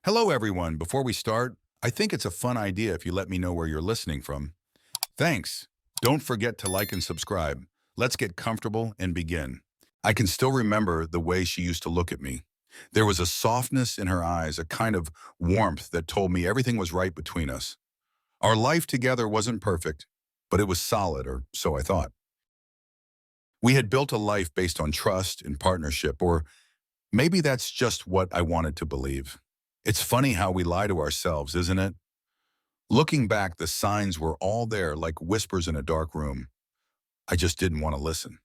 Hello, everyone. Before we start, I think it's a fun idea if you let me know where you're listening from. Thanks. Don't forget to like and subscribe. Let's get comfortable and begin. I can still remember the way she used to look at me. There was a softness in her eyes, a kind of warmth that told me everything was right between us. Our life together wasn't perfect, but it was solid, or so I thought. We had built a life based on trust and partnership, or maybe that's just what I wanted to believe. It's funny how we lie to ourselves, isn't it? Looking back, the signs were all there like whispers in a dark room. I just didn't want to listen.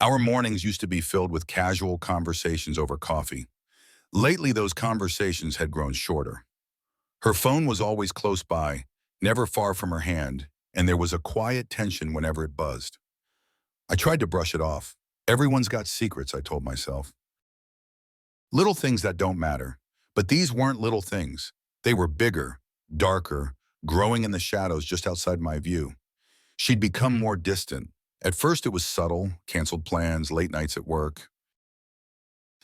Our mornings used to be filled with casual conversations over coffee. Lately, those conversations had grown shorter. Her phone was always close by, never far from her hand, and there was a quiet tension whenever it buzzed. I tried to brush it off. Everyone's got secrets, I told myself. Little things that don't matter. But these weren't little things. They were bigger, darker, growing in the shadows just outside my view. She'd become more distant. At first it was subtle, canceled plans, late nights at work.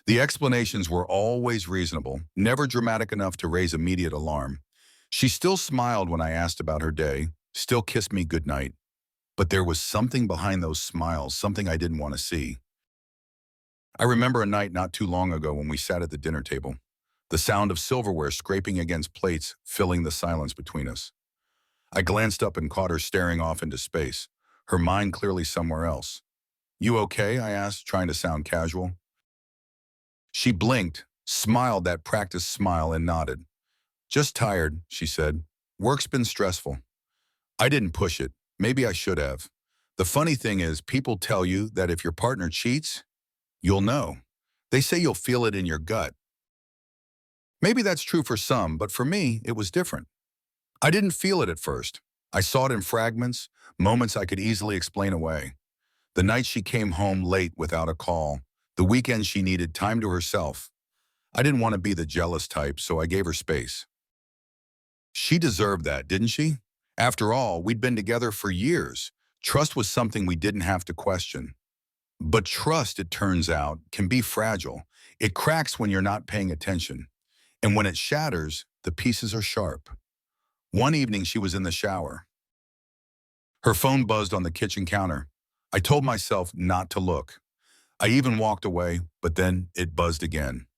The explanations were always reasonable, never dramatic enough to raise immediate alarm. She still smiled when I asked about her day, still kissed me goodnight. But there was something behind those smiles, something I didn't want to see. I remember a night not too long ago when we sat at the dinner table. The sound of silverware scraping against plates filling the silence between us. I glanced up and caught her staring off into space, her mind clearly somewhere else. "You okay?" I asked, trying to sound casual. She blinked, smiled that practiced smile, and nodded. "Just tired," she said. "Work's been stressful." I didn't push it. Maybe I should have. The funny thing is, people tell you that if your partner cheats, you'll know. They say you'll feel it in your gut. Maybe that's true for some, but for me, it was different. I didn't feel it at first. I saw it in fragments, moments I could easily explain away. The night she came home late without a call, the weekend she needed time to herself. I didn't want to be the jealous type, so I gave her space. She deserved that, didn't she? After all, we'd been together for years. Trust was something we didn't have to question. But trust, it turns out, can be fragile. It cracks when you're not paying attention. And when it shatters, the pieces are sharp. One evening, she was in the shower. Her phone buzzed on the kitchen counter. I told myself not to look. I even walked away, but then it buzzed again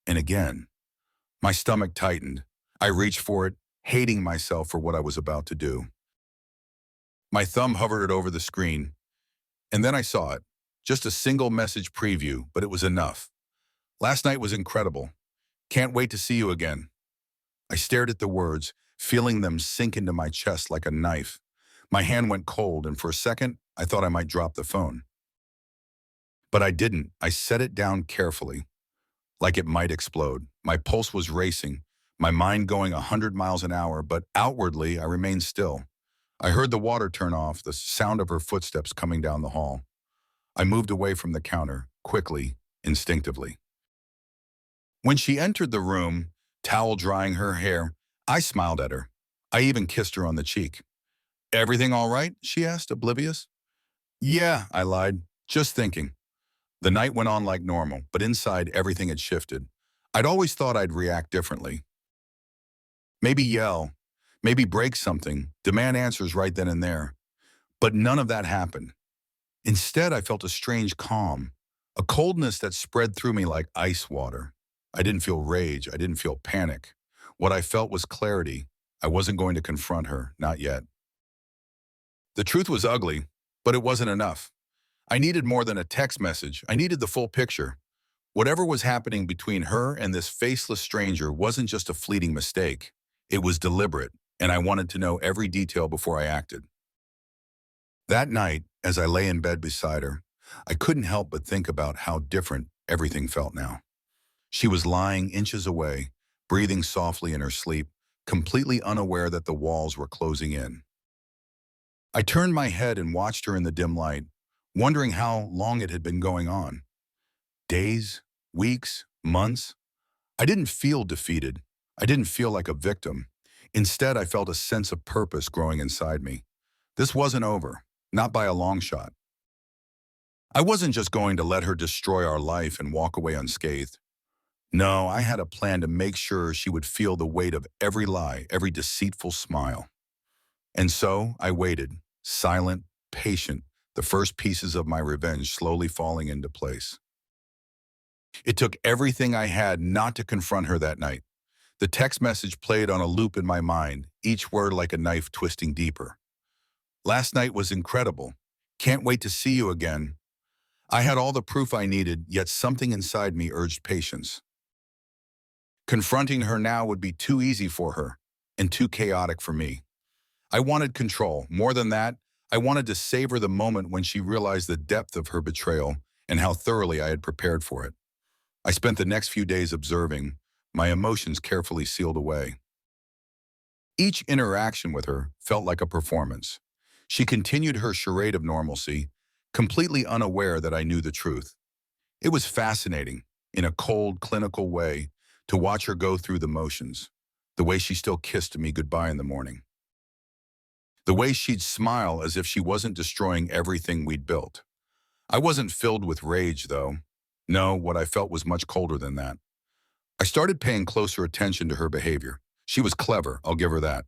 and again. My stomach tightened. I reached for it, hating myself for what I was about to do. My thumb hovered it over the screen, and then I saw it. Just a single message preview, but it was enough. "Last night was incredible. Can't wait to see you again." I stared at the words, feeling them sink into my chest like a knife. My hand went cold, and for a second, I thought I might drop the phone. But I didn't. I set it down carefully, like it might explode. My pulse was racing, my mind going 100 miles an hour, but outwardly, I remained still. I heard the water turn off, the sound of her footsteps coming down the hall. I moved away from the counter, quickly, instinctively. When she entered the room, towel drying her hair, I smiled at her. I even kissed her on the cheek. "Everything all right?" she asked, oblivious. "Yeah," I lied, "just thinking." The night went on like normal, but inside everything had shifted. I'd always thought I'd react differently. Maybe yell, maybe break something, demand answers right then and there. But none of that happened. Instead, I felt a strange calm, a coldness that spread through me like ice water. I didn't feel rage. I didn't feel panic. What I felt was clarity. I wasn't going to confront her, not yet. The truth was ugly, but it wasn't enough. I needed more than a text message. I needed the full picture. Whatever was happening between her and this faceless stranger wasn't just a fleeting mistake. It was deliberate, and I wanted to know every detail before I acted. That night, as I lay in bed beside her, I couldn't help but think about how different everything felt now. She was lying inches away, breathing softly in her sleep, completely unaware that the walls were closing in. I turned my head and watched her in the dim light, wondering how long it had been going on. Days, weeks, months. I didn't feel defeated. I didn't feel like a victim. Instead, I felt a sense of purpose growing inside me. This wasn't over, not by a long shot. I wasn't just going to let her destroy our life and walk away unscathed. No, I had a plan to make sure she would feel the weight of every lie, every deceitful smile. And so I waited, silent, patient, the first pieces of my revenge slowly falling into place. It took everything I had not to confront her that night. The text message played on a loop in my mind, each word like a knife twisting deeper. Last night was incredible. Can't wait to see you again. I had all the proof I needed, yet something inside me urged patience. Confronting her now would be too easy for her and too chaotic for me. I wanted control. More than that, I wanted to savor the moment when she realized the depth of her betrayal and how thoroughly I had prepared for it. I spent the next few days observing, my emotions carefully sealed away. Each interaction with her felt like a performance. She continued her charade of normalcy, completely unaware that I knew the truth. It was fascinating, in a cold, clinical way, to watch her go through the motions, the way she still kissed me goodbye in the morning, the way she'd smile as if she wasn't destroying everything we'd built. I wasn't filled with rage, though. No, what I felt was much colder than that. I started paying closer attention to her behavior. She was clever, I'll give her that.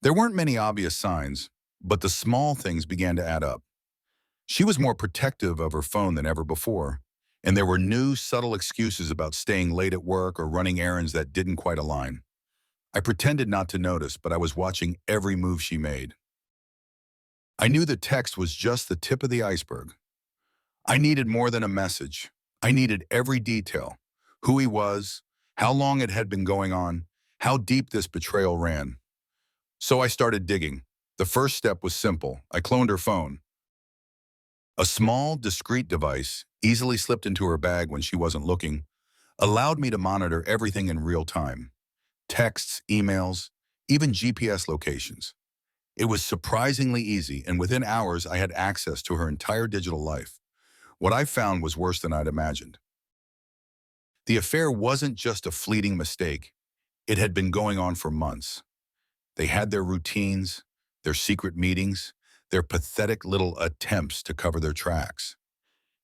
There weren't many obvious signs, but the small things began to add up. She was more protective of her phone than ever before, and there were new, subtle excuses about staying late at work or running errands that didn't quite align. I pretended not to notice, but I was watching every move she made. I knew the text was just the tip of the iceberg. I needed more than a message. I needed every detail: who he was, how long it had been going on, how deep this betrayal ran. So I started digging. The first step was simple. I cloned her phone. A small, discreet device, easily slipped into her bag when she wasn't looking, allowed me to monitor everything in real time: texts, emails, even GPS locations. It was surprisingly easy, and within hours I had access to her entire digital life. What I found was worse than I'd imagined. The affair wasn't just a fleeting mistake. It had been going on for months. They had their routines, their secret meetings, their pathetic little attempts to cover their tracks.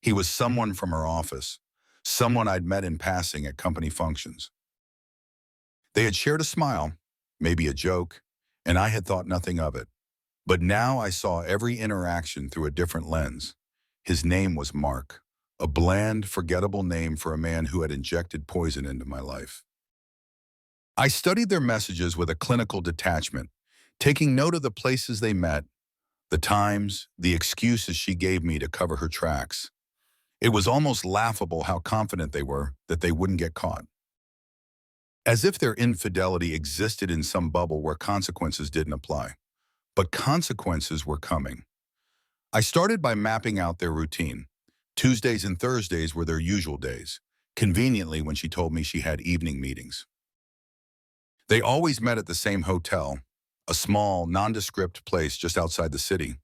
He was someone from her office, someone I'd met in passing at company functions. They had shared a smile, maybe a joke, and I had thought nothing of it. But now I saw every interaction through a different lens. His name was Mark, a bland, forgettable name for a man who had injected poison into my life. I studied their messages with a clinical detachment, taking note of the places they met, the times, the excuses she gave me to cover her tracks. It was almost laughable how confident they were that they wouldn't get caught. As if their infidelity existed in some bubble where consequences didn't apply. But consequences were coming. I started by mapping out their routine. Tuesdays and Thursdays were their usual days, conveniently when she told me she had evening meetings. They always met at the same hotel, a small, nondescript place just outside the city.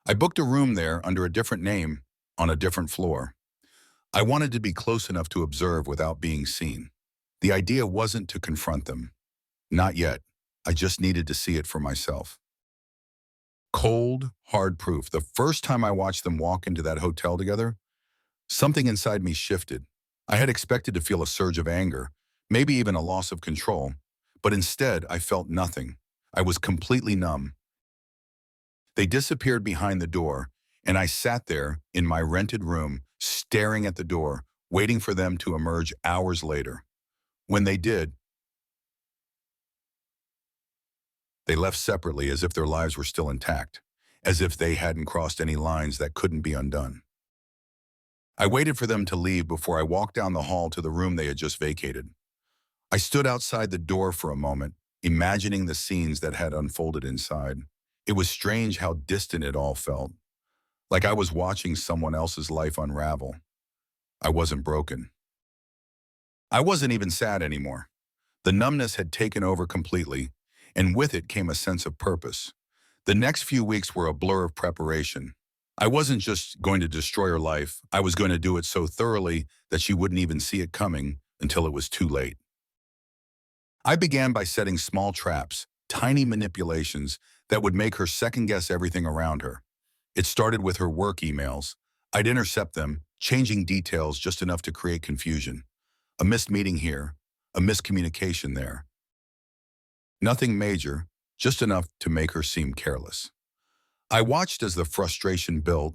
I booked a room there under a different name on a different floor. I wanted to be close enough to observe without being seen. The idea wasn't to confront them. Not yet. I just needed to see it for myself. Cold, hard proof. The first time I watched them walk into that hotel together, something inside me shifted. I had expected to feel a surge of anger, maybe even a loss of control, but instead I felt nothing. I was completely numb. They disappeared behind the door, and I sat there in my rented room, staring at the door, waiting for them to emerge hours later. When they did, they left separately as if their lives were still intact, as if they hadn't crossed any lines that couldn't be undone. I waited for them to leave before I walked down the hall to the room they had just vacated. I stood outside the door for a moment, imagining the scenes that had unfolded inside. It was strange how distant it all felt, like I was watching someone else's life unravel. I wasn't broken. I wasn't even sad anymore. The numbness had taken over completely, and with it came a sense of purpose. The next few weeks were a blur of preparation. I wasn't just going to destroy her life, I was going to do it so thoroughly that she wouldn't even see it coming until it was too late. I began by setting small traps, tiny manipulations that would make her second-guess everything around her. It started with her work emails. I'd intercept them, changing details just enough to create confusion. A missed meeting here, a miscommunication there. Nothing major, just enough to make her seem careless. I watched as the frustration built,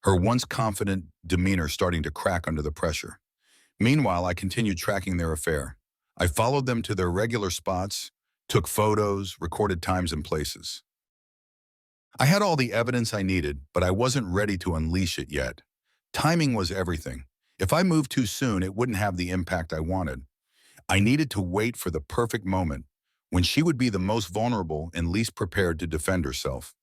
her once confident demeanor starting to crack under the pressure. Meanwhile, I continued tracking their affair. I followed them to their regular spots, took photos, recorded times and places. I had all the evidence I needed, but I wasn't ready to unleash it yet. Timing was everything. If I moved too soon, it wouldn't have the impact I wanted. I needed to wait for the perfect moment, when she would be the most vulnerable and least prepared to defend herself.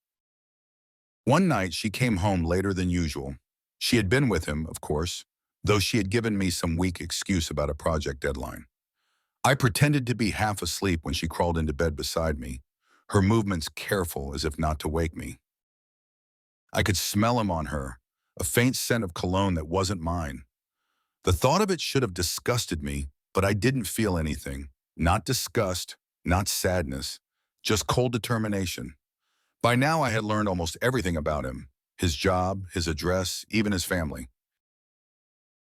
One night, she came home later than usual. She had been with him, of course, though she had given me some weak excuse about a project deadline. I pretended to be half asleep when she crawled into bed beside me, her movements careful as if not to wake me. I could smell him on her, a faint scent of cologne that wasn't mine. The thought of it should have disgusted me, but I didn't feel anything. Not disgust, not sadness, just cold determination. By now I had learned almost everything about him, his job, his address, even his family.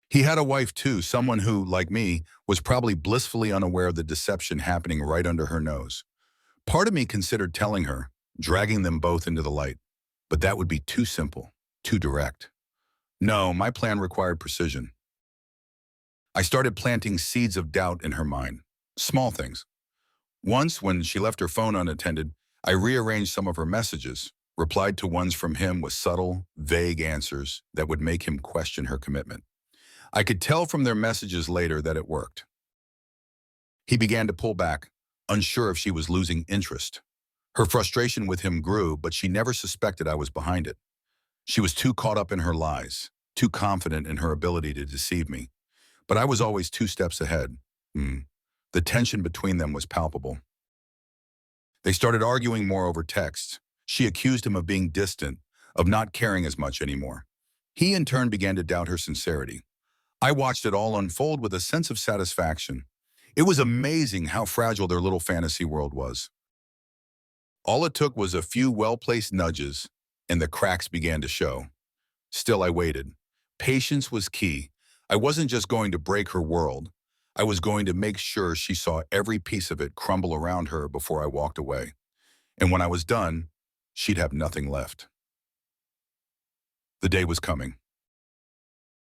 He had a wife too, someone who, like me, was probably blissfully unaware of the deception happening right under her nose. Part of me considered telling her, dragging them both into the light, but that would be too simple, too direct. No, my plan required precision. I started planting seeds of doubt in her mind, small things. Once, when she left her phone unattended, I rearranged some of her messages, replied to ones from him with subtle, vague answers that would make him question her commitment. I could tell from their messages later that it worked. He began to pull back, unsure if she was losing interest. Her frustration with him grew, but she never suspected I was behind it. She was too caught up in her lies, too confident in her ability to deceive me. But I was always 2 steps ahead. The tension between them was palpable. They started arguing more over texts. She accused him of being distant, of not caring as much anymore. He in turn began to doubt her sincerity. I watched it all unfold with a sense of satisfaction. It was amazing how fragile their little fantasy world was. All it took was a few well-placed nudges, and the cracks began to show. Still, I waited. Patience was key. I wasn't just going to break her world. I was going to make sure she saw every piece of it crumble around her before I walked away. And when I was done, she'd have nothing left. The day was coming.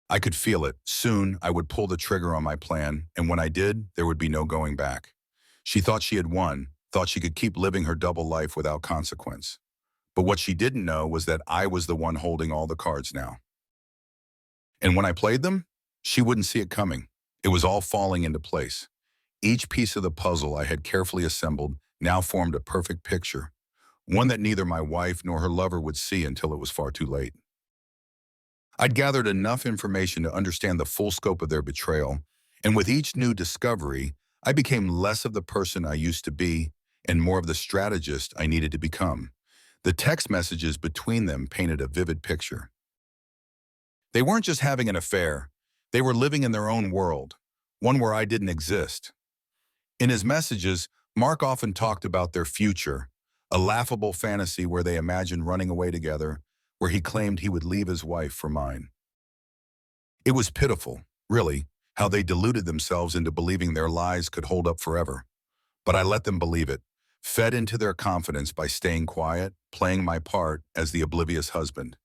I could feel it. Soon, I would pull the trigger on my plan, and when I did, there would be no going back. She thought she had won, thought she could keep living her double life without consequence. But what she didn't know was that I was the one holding all the cards now. And when I played them, she wouldn't see it coming. It was all falling into place. Each piece of the puzzle I had carefully assembled now formed a perfect picture, one that neither my wife nor her lover would see until it was far too late. I'd gathered enough information to understand the full scope of their betrayal, and with each new discovery, I became less of the person I used to be and more of the strategist I needed to become. The text messages between them painted a vivid picture. They weren't just having an affair. They were living in their own world, one where I didn't exist. In his messages, Mark often talked about their future, a laughable fantasy where they imagined running away together, where he claimed he would leave his wife for mine. It was pitiful, really, how they deluded themselves into believing their lies could hold up forever. But I let them believe it, fed into their confidence by staying quiet, playing my part as the oblivious husband.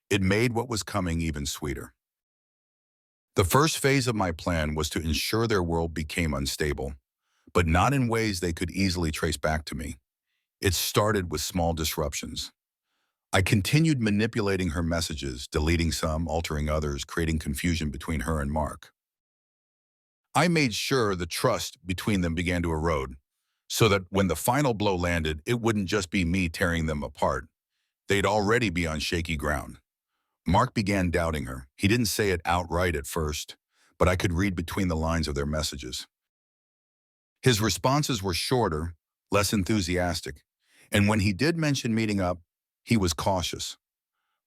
It made what was coming even sweeter. The first phase of my plan was to ensure their world became unstable, but not in ways they could easily trace back to me. It started with small disruptions. I continued manipulating her messages, deleting some, altering others, creating confusion between her and Mark. I made sure the trust between them began to erode, so that when the final blow landed, it wouldn't just be me tearing them apart. They'd already be on shaky ground. Mark began doubting her. He didn't say it outright at first, but I could read between the lines of their messages. His responses were shorter, less enthusiastic, and when he did mention meeting up, he was cautious.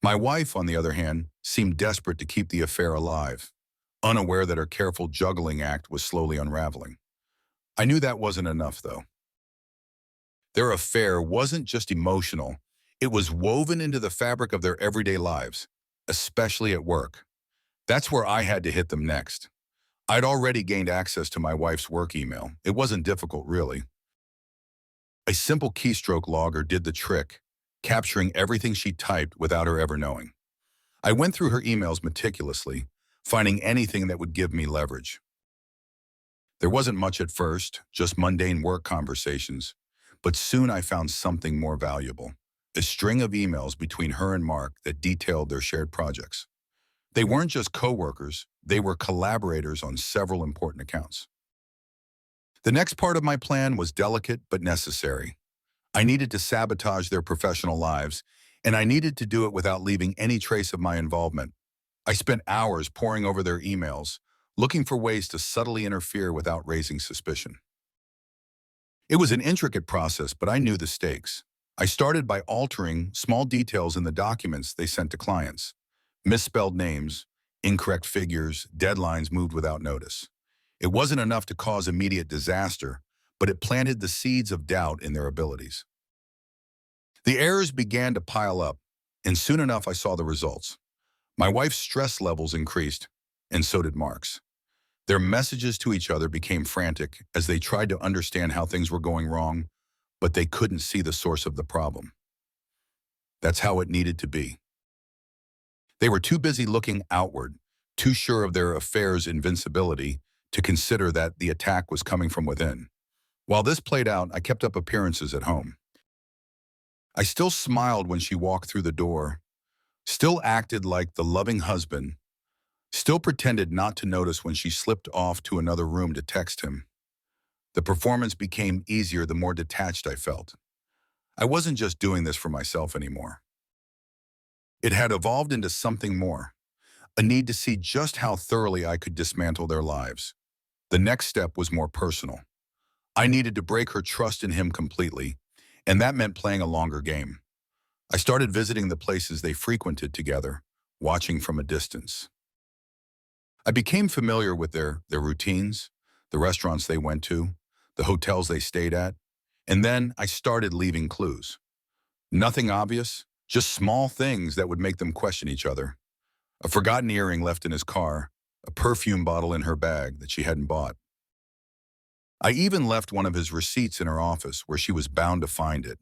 My wife, on the other hand, seemed desperate to keep the affair alive, unaware that her careful juggling act was slowly unraveling. I knew that wasn't enough, though. Their affair wasn't just emotional, it was woven into the fabric of their everyday lives, especially at work. That's where I had to hit them next. I'd already gained access to my wife's work email. It wasn't difficult, really. A simple keystroke logger did the trick, capturing everything she typed without her ever knowing. I went through her emails meticulously, finding anything that would give me leverage. There wasn't much at first, just mundane work conversations, but soon I found something more valuable, a string of emails between her and Mark that detailed their shared projects. They weren't just coworkers, they were collaborators on several important accounts. The next part of my plan was delicate but necessary. I needed to sabotage their professional lives, and I needed to do it without leaving any trace of my involvement. I spent hours poring over their emails, looking for ways to subtly interfere without raising suspicion. It was an intricate process, but I knew the stakes. I started by altering small details in the documents they sent to clients. Misspelled names, incorrect figures, deadlines moved without notice. It wasn't enough to cause immediate disaster, but it planted the seeds of doubt in their abilities. The errors began to pile up, and soon enough I saw the results. My wife's stress levels increased, and so did Mark's. Their messages to each other became frantic as they tried to understand how things were going wrong, but they couldn't see the source of the problem. That's how it needed to be. They were too busy looking outward, too sure of their affair's invincibility, to consider that the attack was coming from within. While this played out, I kept up appearances at home. I still smiled when she walked through the door, still acted like the loving husband, still pretended not to notice when she slipped off to another room to text him. The performance became easier the more detached I felt. I wasn't just doing this for myself anymore. It had evolved into something more, a need to see just how thoroughly I could dismantle their lives. The next step was more personal. I needed to break her trust in him completely, and that meant playing a longer game. I started visiting the places they frequented together, watching from a distance. I became familiar with their routines, the restaurants they went to, the hotels they stayed at, and then I started leaving clues. Nothing obvious, just small things that would make them question each other. A forgotten earring left in his car, a perfume bottle in her bag that she hadn't bought. I even left one of his receipts in her office where she was bound to find it.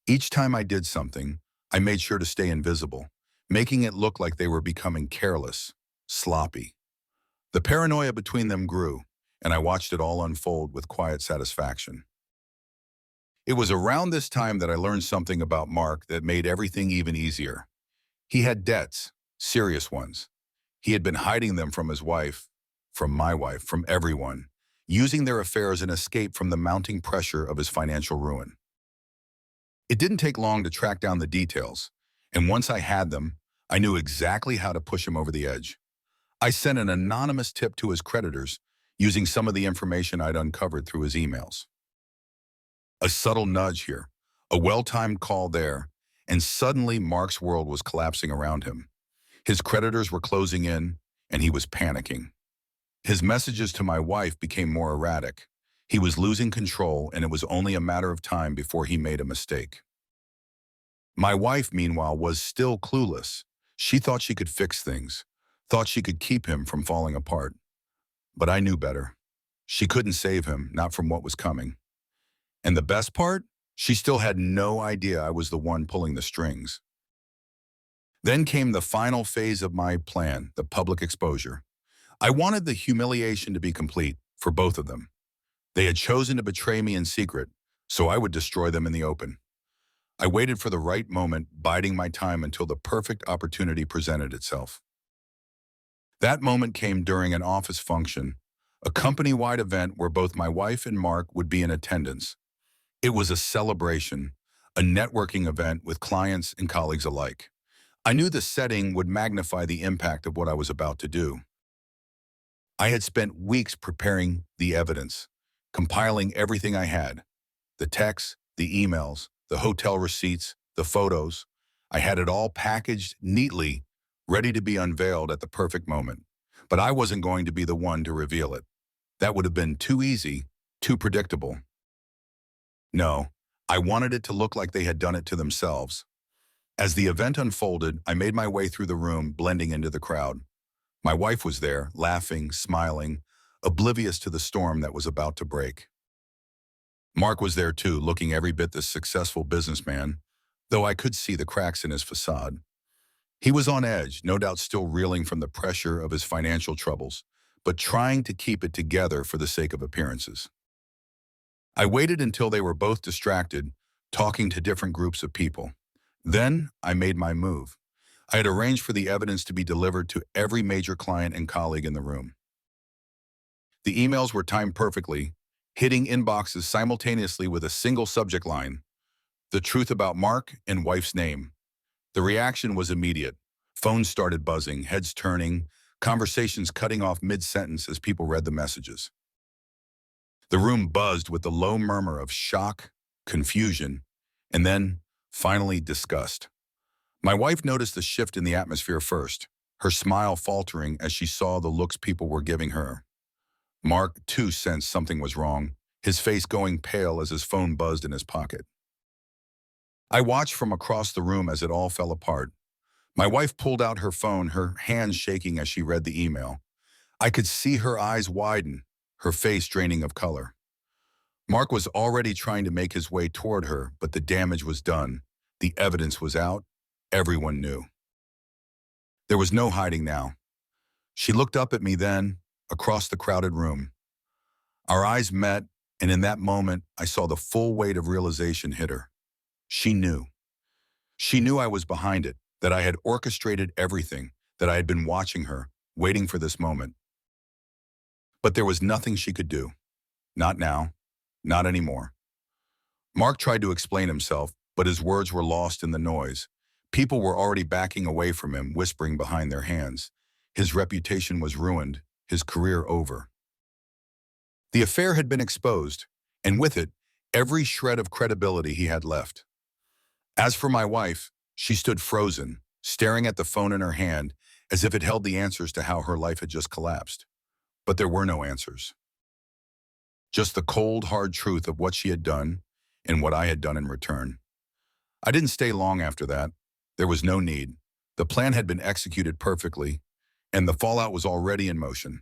Each time I did something, I made sure to stay invisible, making it look like they were becoming careless, sloppy. The paranoia between them grew, and I watched it all unfold with quiet satisfaction. It was around this time that I learned something about Mark that made everything even easier. He had debts, serious ones. He had been hiding them from his wife, from my wife, from everyone, using their affair as an escape from the mounting pressure of his financial ruin. It didn't take long to track down the details, and once I had them, I knew exactly how to push him over the edge. I sent an anonymous tip to his creditors using some of the information I'd uncovered through his emails. A subtle nudge here, a well-timed call there, and suddenly Mark's world was collapsing around him. His creditors were closing in, and he was panicking. His messages to my wife became more erratic. He was losing control, and it was only a matter of time before he made a mistake. My wife, meanwhile, was still clueless. She thought she could fix things, thought she could keep him from falling apart. But I knew better. She couldn't save him, not from what was coming. And the best part? She still had no idea I was the one pulling the strings. Then came the final phase of my plan, the public exposure. I wanted the humiliation to be complete for both of them. They had chosen to betray me in secret, so I would destroy them in the open. I waited for the right moment, biding my time until the perfect opportunity presented itself. That moment came during an office function, a company-wide event where both my wife and Mark would be in attendance. It was a celebration, a networking event with clients and colleagues alike. I knew the setting would magnify the impact of what I was about to do. I had spent weeks preparing the evidence, compiling everything I had, the texts, the emails, the hotel receipts, the photos. I had it all packaged neatly, ready to be unveiled at the perfect moment. But I wasn't going to be the one to reveal it. That would have been too easy, too predictable. No, I wanted it to look like they had done it to themselves. As the event unfolded, I made my way through the room, blending into the crowd. My wife was there, laughing, smiling, oblivious to the storm that was about to break. Mark was there too, looking every bit the successful businessman, though I could see the cracks in his facade. He was on edge, no doubt still reeling from the pressure of his financial troubles, but trying to keep it together for the sake of appearances. I waited until they were both distracted, talking to different groups of people. Then I made my move. I had arranged for the evidence to be delivered to every major client and colleague in the room. The emails were timed perfectly, hitting inboxes simultaneously with a single subject line: the truth about Mark and wife's name. The reaction was immediate. Phones started buzzing, heads turning, conversations cutting off mid-sentence as people read the messages. The room buzzed with the low murmur of shock, confusion, and then, finally, disgust. My wife noticed the shift in the atmosphere first, her smile faltering as she saw the looks people were giving her. Mark, too, sensed something was wrong, his face going pale as his phone buzzed in his pocket. I watched from across the room as it all fell apart. My wife pulled out her phone, her hands shaking as she read the email. I could see her eyes widen, her face draining of color. Mark was already trying to make his way toward her, but the damage was done. The evidence was out. Everyone knew. There was no hiding now. She looked up at me then, across the crowded room. Our eyes met, and in that moment, I saw the full weight of realization hit her. She knew. She knew I was behind it, that I had orchestrated everything, that I had been watching her, waiting for this moment. But there was nothing she could do. Not now. Not anymore. Mark tried to explain himself, but his words were lost in the noise. People were already backing away from him, whispering behind their hands. His reputation was ruined, his career over. The affair had been exposed, and with it, every shred of credibility he had left. As for my wife, she stood frozen, staring at the phone in her hand, as if it held the answers to how her life had just collapsed. But there were no answers. Just the cold, hard truth of what she had done and what I had done in return. I didn't stay long after that. There was no need. The plan had been executed perfectly, and the fallout was already in motion.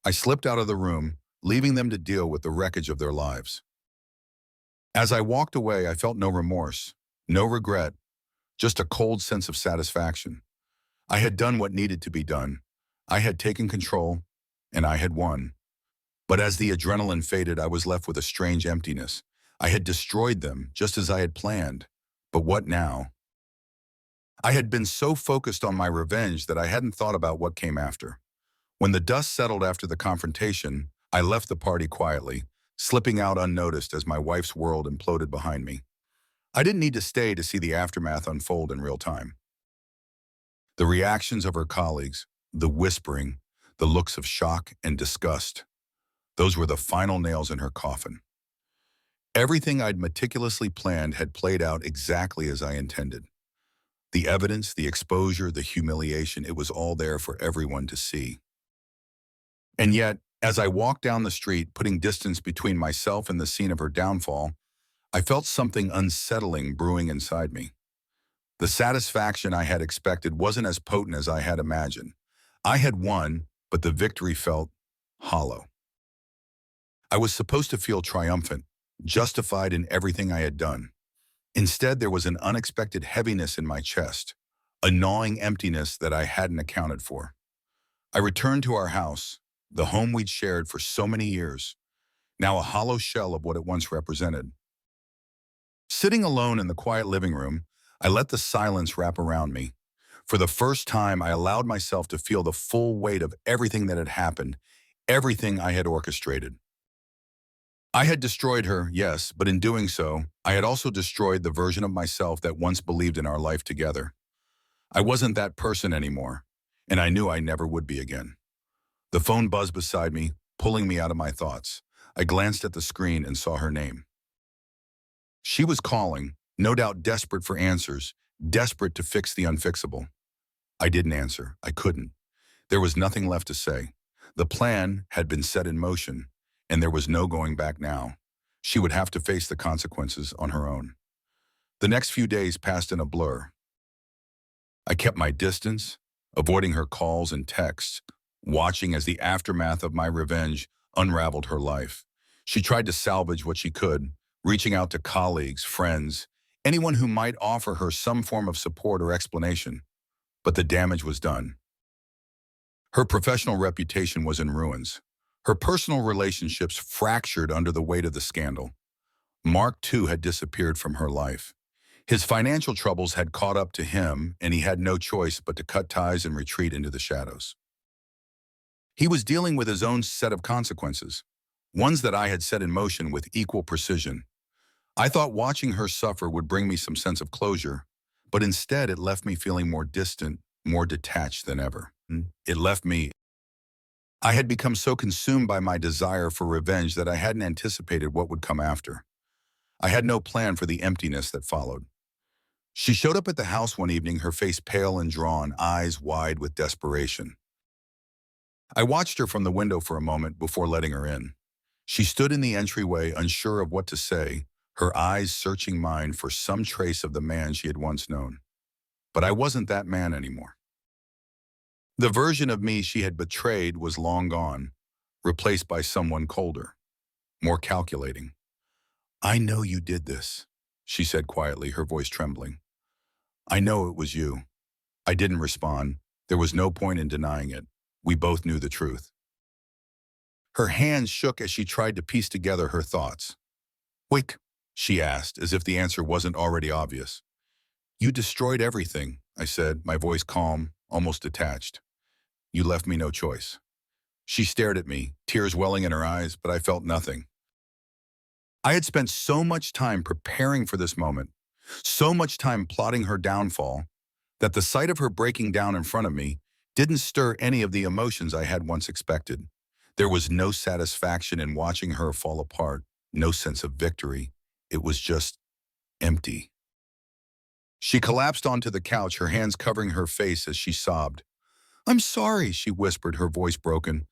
I slipped out of the room, leaving them to deal with the wreckage of their lives. As I walked away, I felt no remorse, no regret, just a cold sense of satisfaction. I had done what needed to be done. I had taken control, and I had won. But as the adrenaline faded, I was left with a strange emptiness. I had destroyed them, just as I had planned. But what now? I had been so focused on my revenge that I hadn't thought about what came after. When the dust settled after the confrontation, I left the party quietly, slipping out unnoticed as my wife's world imploded behind me. I didn't need to stay to see the aftermath unfold in real time. The reactions of her colleagues, the whispering, the looks of shock and disgust, those were the final nails in her coffin. Everything I'd meticulously planned had played out exactly as I intended. The evidence, the exposure, the humiliation, it was all there for everyone to see. And yet, as I walked down the street, putting distance between myself and the scene of her downfall, I felt something unsettling brewing inside me. The satisfaction I had expected wasn't as potent as I had imagined. I had won, but the victory felt hollow. I was supposed to feel triumphant, justified in everything I had done. Instead, there was an unexpected heaviness in my chest, a gnawing emptiness that I hadn't accounted for. I returned to our house, the home we'd shared for so many years, now a hollow shell of what it once represented. Sitting alone in the quiet living room, I let the silence wrap around me. For the first time, I allowed myself to feel the full weight of everything that had happened, everything I had orchestrated. I had destroyed her, yes, but in doing so, I had also destroyed the version of myself that once believed in our life together. I wasn't that person anymore, and I knew I never would be again. The phone buzzed beside me, pulling me out of my thoughts. I glanced at the screen and saw her name. She was calling, no doubt desperate for answers, desperate to fix the unfixable. I didn't answer. I couldn't. There was nothing left to say. The plan had been set in motion, and there was no going back now. She would have to face the consequences on her own. The next few days passed in a blur. I kept my distance, avoiding her calls and texts, watching as the aftermath of my revenge unraveled her life. She tried to salvage what she could, reaching out to colleagues, friends, anyone who might offer her some form of support or explanation. But the damage was done. Her professional reputation was in ruins. Her personal relationships fractured under the weight of the scandal. Mark, too, had disappeared from her life. His financial troubles had caught up to him, and he had no choice but to cut ties and retreat into the shadows. He was dealing with his own set of consequences, ones that I had set in motion with equal precision. I thought watching her suffer would bring me some sense of closure, but instead it left me feeling more distant, more detached than ever. It left me. I had become so consumed by my desire for revenge that I hadn't anticipated what would come after. I had no plan for the emptiness that followed. She showed up at the house one evening, her face pale and drawn, eyes wide with desperation. I watched her from the window for a moment before letting her in. She stood in the entryway, unsure of what to say, her eyes searching mine for some trace of the man she had once known. But I wasn't that man anymore. The version of me she had betrayed was long gone, replaced by someone colder, more calculating. "I know you did this," she said quietly, her voice trembling. "I know it was you." I didn't respond. There was no point in denying it. We both knew the truth. Her hands shook as she tried to piece together her thoughts. "Wait," she asked, as if the answer wasn't already obvious. "You destroyed everything," I said, my voice calm, almost detached. "You left me no choice." She stared at me, tears welling in her eyes, but I felt nothing. I had spent so much time preparing for this moment, so much time plotting her downfall, that the sight of her breaking down in front of me didn't stir any of the emotions I had once expected. There was no satisfaction in watching her fall apart, no sense of victory. It was just empty. She collapsed onto the couch, her hands covering her face as she sobbed. "I'm sorry," she whispered, her voice broken.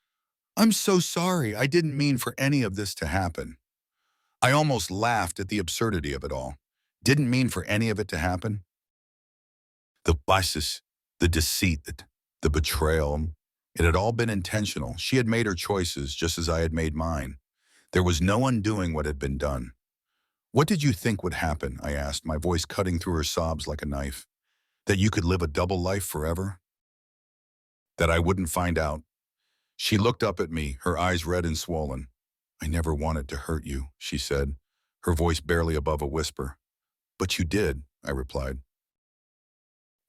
"I'm so sorry. I didn't mean for any of this to happen." I almost laughed at the absurdity of it all. Didn't mean for any of it to happen? The bias, the deceit, the betrayal, it had all been intentional. She had made her choices just as I had made mine. There was no undoing what had been done. "What did you think would happen?" I asked, my voice cutting through her sobs like a knife. "That you could live a double life forever? That I wouldn't find out?" She looked up at me, her eyes red and swollen. "I never wanted to hurt you," she said, her voice barely above a whisper. "But you did," I replied.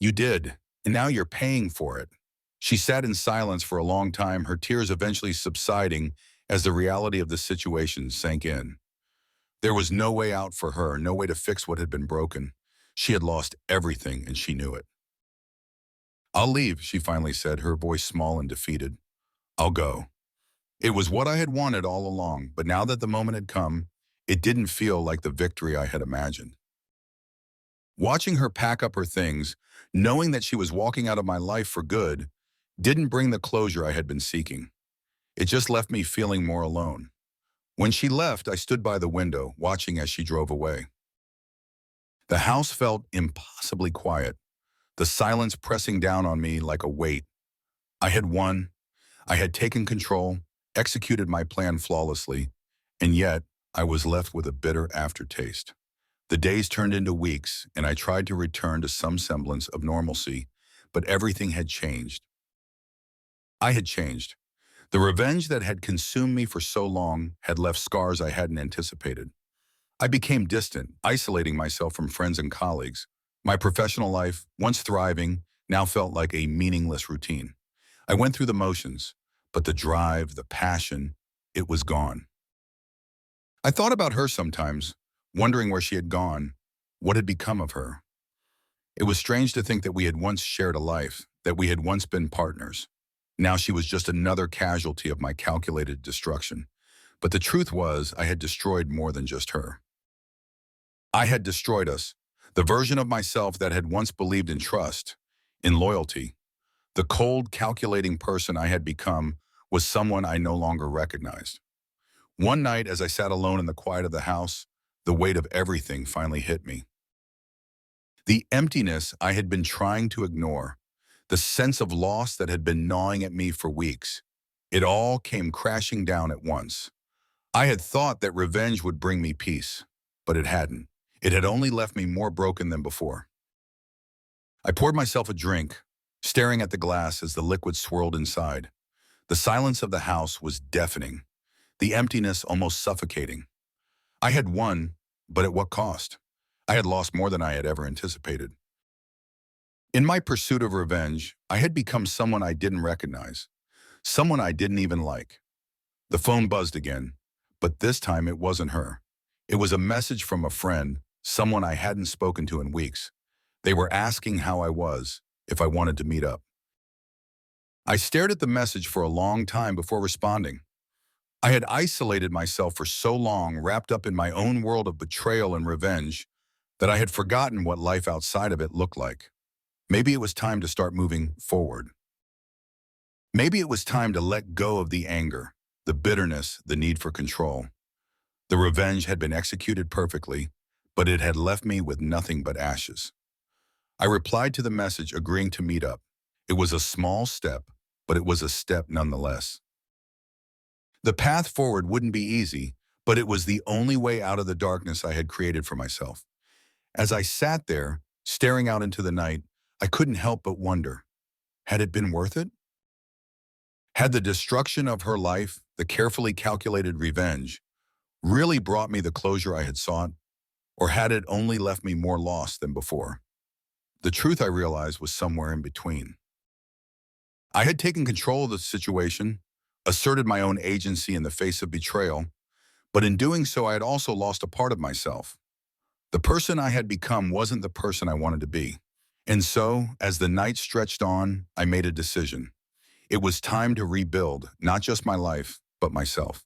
"You did, and now you're paying for it." She sat in silence for a long time, her tears eventually subsiding as the reality of the situation sank in. There was no way out for her, no way to fix what had been broken. She had lost everything, and she knew it. "I'll leave," she finally said, her voice small and defeated. "I'll go." It was what I had wanted all along, but now that the moment had come, it didn't feel like the victory I had imagined. Watching her pack up her things, knowing that she was walking out of my life for good, didn't bring the closure I had been seeking. It just left me feeling more alone. When she left, I stood by the window, watching as she drove away. The house felt impossibly quiet, the silence pressing down on me like a weight. I had won. I had taken control, executed my plan flawlessly, and yet I was left with a bitter aftertaste. The days turned into weeks, and I tried to return to some semblance of normalcy, but everything had changed. I had changed. The revenge that had consumed me for so long had left scars I hadn't anticipated. I became distant, isolating myself from friends and colleagues. My professional life, once thriving, now felt like a meaningless routine. I went through the motions, but the drive, the passion, it was gone. I thought about her sometimes, wondering where she had gone, what had become of her. It was strange to think that we had once shared a life, that we had once been partners. Now she was just another casualty of my calculated destruction. But the truth was, I had destroyed more than just her. I had destroyed us, the version of myself that had once believed in trust, in loyalty. The cold, calculating person I had become was someone I no longer recognized. One night, as I sat alone in the quiet of the house, the weight of everything finally hit me. The emptiness I had been trying to ignore, the sense of loss that had been gnawing at me for weeks. It all came crashing down at once. I had thought that revenge would bring me peace, but it hadn't. It had only left me more broken than before. I poured myself a drink, staring at the glass as the liquid swirled inside. The silence of the house was deafening, the emptiness almost suffocating. I had won, but at what cost? I had lost more than I had ever anticipated. In my pursuit of revenge, I had become someone I didn't recognize, someone I didn't even like. The phone buzzed again, but this time it wasn't her. It was a message from a friend, someone I hadn't spoken to in weeks. They were asking how I was, if I wanted to meet up. I stared at the message for a long time before responding. I had isolated myself for so long, wrapped up in my own world of betrayal and revenge, that I had forgotten what life outside of it looked like. Maybe it was time to start moving forward. Maybe it was time to let go of the anger, the bitterness, the need for control. The revenge had been executed perfectly, but it had left me with nothing but ashes. I replied to the message, agreeing to meet up. It was a small step, but it was a step nonetheless. The path forward wouldn't be easy, but it was the only way out of the darkness I had created for myself. As I sat there, staring out into the night, I couldn't help but wonder, had it been worth it? Had the destruction of her life, the carefully calculated revenge, really brought me the closure I had sought, or had it only left me more lost than before? The truth, I realized, was somewhere in between. I had taken control of the situation, asserted my own agency in the face of betrayal, but in doing so I had also lost a part of myself. The person I had become wasn't the person I wanted to be. And so, as the night stretched on, I made a decision. It was time to rebuild, not just my life, but myself.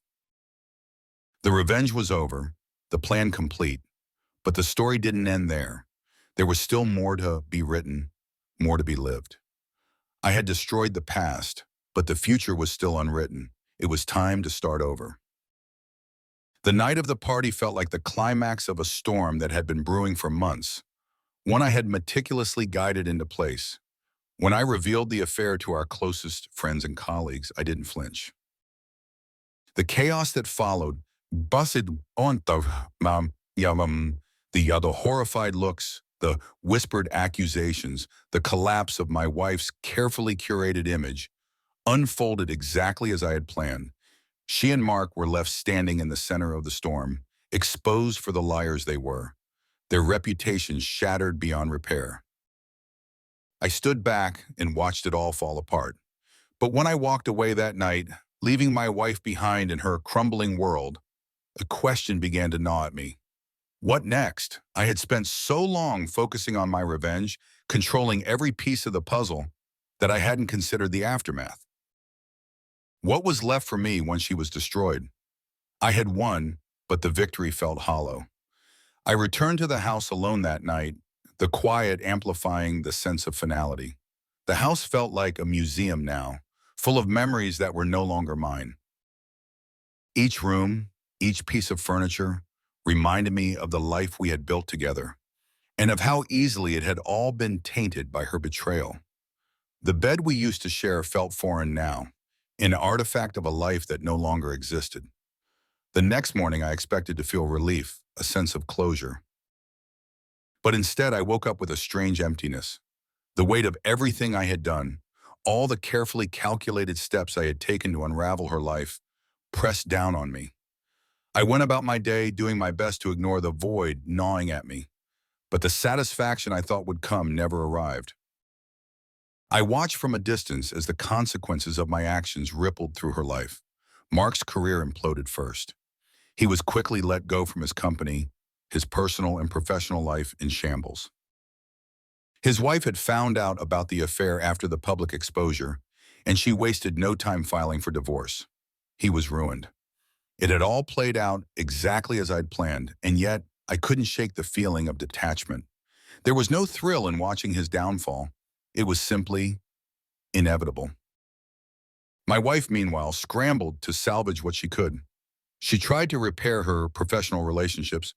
The revenge was over, the plan complete, but the story didn't end there. There was still more to be written, more to be lived. I had destroyed the past, but the future was still unwritten. It was time to start over. The night of the party felt like the climax of a storm that had been brewing for months, one I had meticulously guided into place. When I revealed the affair to our closest friends and colleagues, I didn't flinch. The chaos that followed, busted on the horrified looks, the whispered accusations, the collapse of my wife's carefully curated image, unfolded exactly as I had planned. She and Mark were left standing in the center of the storm, exposed for the liars they were, their reputations shattered beyond repair. I stood back and watched it all fall apart. But when I walked away that night, leaving my wife behind in her crumbling world, a question began to gnaw at me. What next? I had spent so long focusing on my revenge, controlling every piece of the puzzle, that I hadn't considered the aftermath. What was left for me when she was destroyed? I had won, but the victory felt hollow. I returned to the house alone that night, the quiet amplifying the sense of finality. The house felt like a museum now, full of memories that were no longer mine. Each room, each piece of furniture, reminded me of the life we had built together, and of how easily it had all been tainted by her betrayal. The bed we used to share felt foreign now, an artifact of a life that no longer existed. The next morning I expected to feel relief, a sense of closure. But instead I woke up with a strange emptiness. The weight of everything I had done, all the carefully calculated steps I had taken to unravel her life, pressed down on me. I went about my day doing my best to ignore the void gnawing at me, but the satisfaction I thought would come never arrived. I watched from a distance as the consequences of my actions rippled through her life. Mark's career imploded first. He was quickly let go from his company, his personal and professional life in shambles. His wife had found out about the affair after the public exposure, and she wasted no time filing for divorce. He was ruined. It had all played out exactly as I'd planned, and yet I couldn't shake the feeling of detachment. There was no thrill in watching his downfall. It was simply inevitable. My wife, meanwhile, scrambled to salvage what she could. She tried to repair her professional relationships,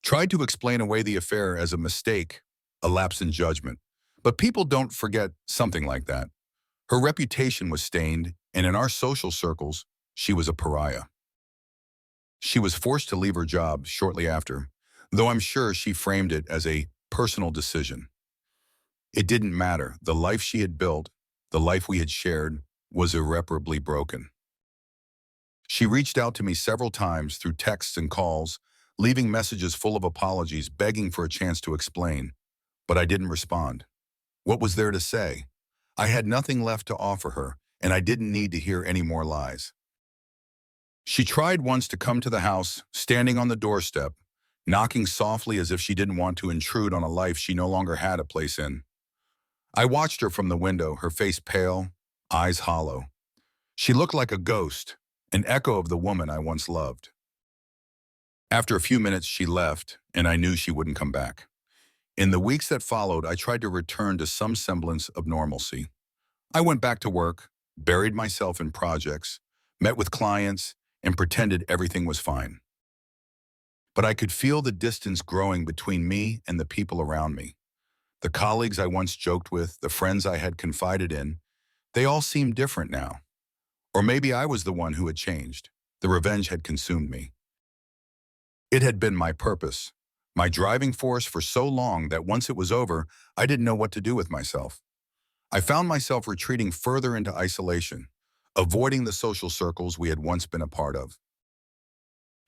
tried to explain away the affair as a mistake, a lapse in judgment. But people don't forget something like that. Her reputation was stained, and in our social circles, she was a pariah. She was forced to leave her job shortly after, though I'm sure she framed it as a personal decision. It didn't matter. The life she had built, the life we had shared, was irreparably broken. She reached out to me several times through texts and calls, leaving messages full of apologies, begging for a chance to explain, but I didn't respond. What was there to say? I had nothing left to offer her, and I didn't need to hear any more lies. She tried once to come to the house, standing on the doorstep, knocking softly as if she didn't want to intrude on a life she no longer had a place in. I watched her from the window, her face pale, eyes hollow. She looked like a ghost, an echo of the woman I once loved. After a few minutes, she left, and I knew she wouldn't come back. In the weeks that followed, I tried to return to some semblance of normalcy. I went back to work, buried myself in projects, met with clients, and pretended everything was fine. But I could feel the distance growing between me and the people around me. The colleagues I once joked with, the friends I had confided in, they all seemed different now. Or maybe I was the one who had changed. The revenge had consumed me. It had been my purpose, my driving force for so long that once it was over, I didn't know what to do with myself. I found myself retreating further into isolation, avoiding the social circles we had once been a part of.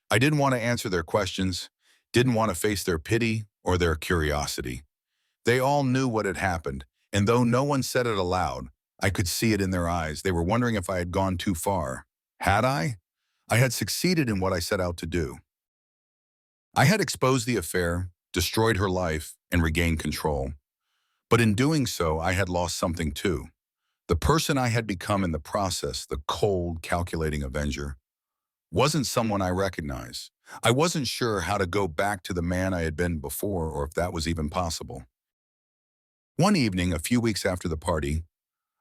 I didn't want to answer their questions, didn't want to face their pity or their curiosity. They all knew what had happened, and though no one said it aloud, I could see it in their eyes. They were wondering if I had gone too far. Had I? I had succeeded in what I set out to do. I had exposed the affair, destroyed her life, and regained control. But in doing so, I had lost something too. The person I had become in the process, the cold, calculating avenger, wasn't someone I recognized. I wasn't sure how to go back to the man I had been before or if that was even possible. One evening, a few weeks after the party,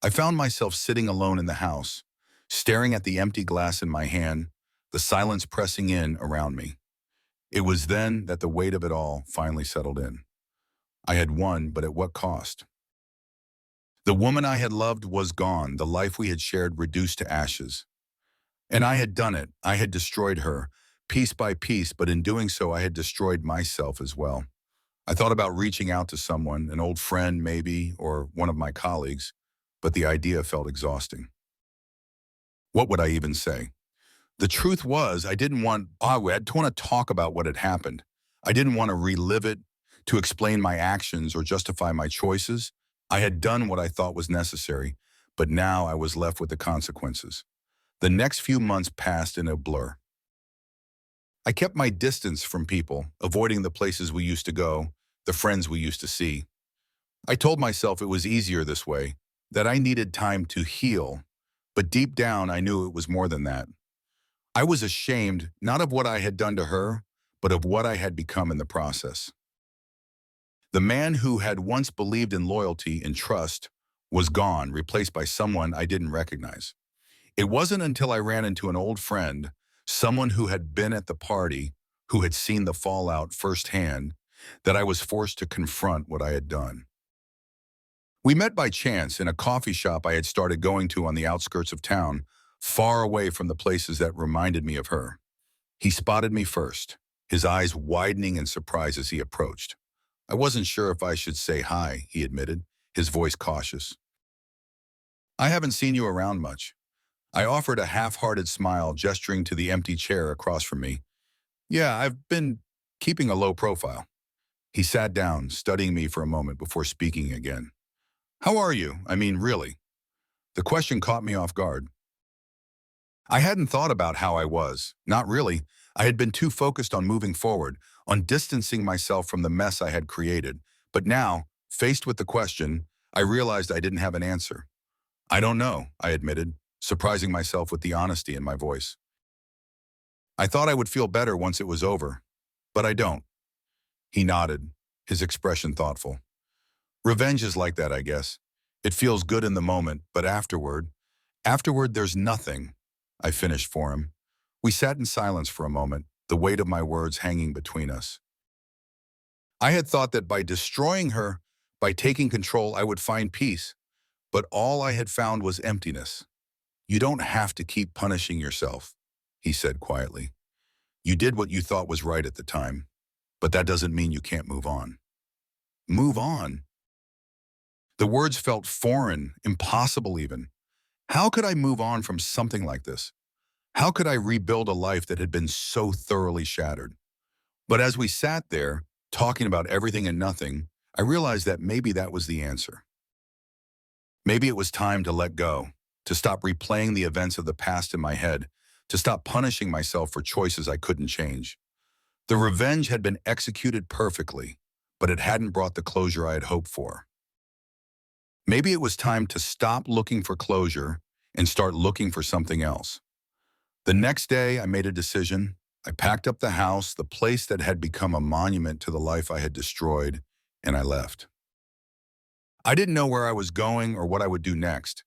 I found myself sitting alone in the house, staring at the empty glass in my hand, the silence pressing in around me. It was then that the weight of it all finally settled in. I had won, but at what cost? The woman I had loved was gone, the life we had shared reduced to ashes. And I had done it. I had destroyed her, piece by piece, but in doing so, I had destroyed myself as well. I thought about reaching out to someone, an old friend maybe, or one of my colleagues, but the idea felt exhausting. What would I even say? The truth was, I didn't want to talk about what had happened. I didn't want to relive it, to explain my actions or justify my choices. I had done what I thought was necessary, but now I was left with the consequences. The next few months passed in a blur. I kept my distance from people, avoiding the places we used to go, the friends we used to see. I told myself it was easier this way, that I needed time to heal, but deep down I knew it was more than that. I was ashamed, not of what I had done to her, but of what I had become in the process. The man who had once believed in loyalty and trust was gone, replaced by someone I didn't recognize. It wasn't until I ran into an old friend, someone who had been at the party, who had seen the fallout firsthand, that I was forced to confront what I had done. We met by chance in a coffee shop I had started going to on the outskirts of town, far away from the places that reminded me of her. He spotted me first, his eyes widening in surprise as he approached. I wasn't sure if I should say hi, he admitted, his voice cautious. I haven't seen you around much. I offered a half-hearted smile, gesturing to the empty chair across from me. Yeah, I've been keeping a low profile. He sat down, studying me for a moment before speaking again. How are you? I mean, really? The question caught me off guard. I hadn't thought about how I was. Not really. I had been too focused on moving forward, on distancing myself from the mess I had created. But now, faced with the question, I realized I didn't have an answer. I don't know, I admitted, surprising myself with the honesty in my voice. I thought I would feel better once it was over, but I don't. He nodded, his expression thoughtful. Revenge is like that, I guess. It feels good in the moment, but afterward there's nothing. I finished for him. We sat in silence for a moment, the weight of my words hanging between us. I had thought that by destroying her, By taking control, I would find peace, but all I had found was emptiness. You don't have to keep punishing yourself, he said quietly. You did what you thought was right at the time, but that doesn't mean you can't move on. Move on? The words felt foreign, impossible even. How could I move on from something like this? How could I rebuild a life that had been so thoroughly shattered? But as we sat there, talking about everything and nothing, I realized that maybe that was the answer. Maybe it was time to let go, to stop replaying the events of the past in my head, to stop punishing myself for choices I couldn't change. The revenge had been executed perfectly, but it hadn't brought the closure I had hoped for. Maybe it was time to stop looking for closure and start looking for something else. The next day, I made a decision. I packed up the house, the place that had become a monument to the life I had destroyed, and I left. I didn't know where I was going or what I would do next,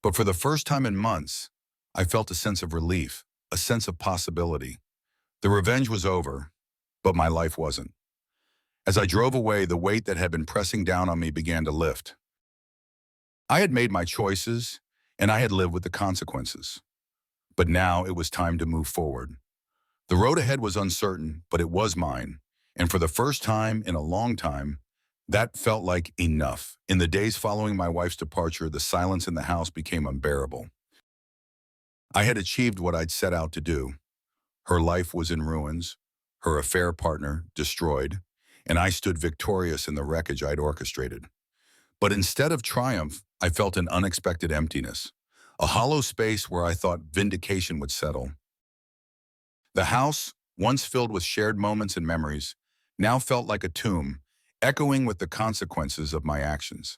but for the first time in months, I felt a sense of relief, a sense of possibility. The revenge was over, but my life wasn't. As I drove away, the weight that had been pressing down on me began to lift. I had made my choices, and I had lived with the consequences. But now it was time to move forward. The road ahead was uncertain, but it was mine. And for the first time in a long time, that felt like enough. In the days following my wife's departure, the silence in the house became unbearable. I had achieved what I'd set out to do. Her life was in ruins, her affair partner destroyed, and I stood victorious in the wreckage I'd orchestrated. But instead of triumph, I felt an unexpected emptiness, a hollow space where I thought vindication would settle. The house, once filled with shared moments and memories, now felt like a tomb, echoing with the consequences of my actions.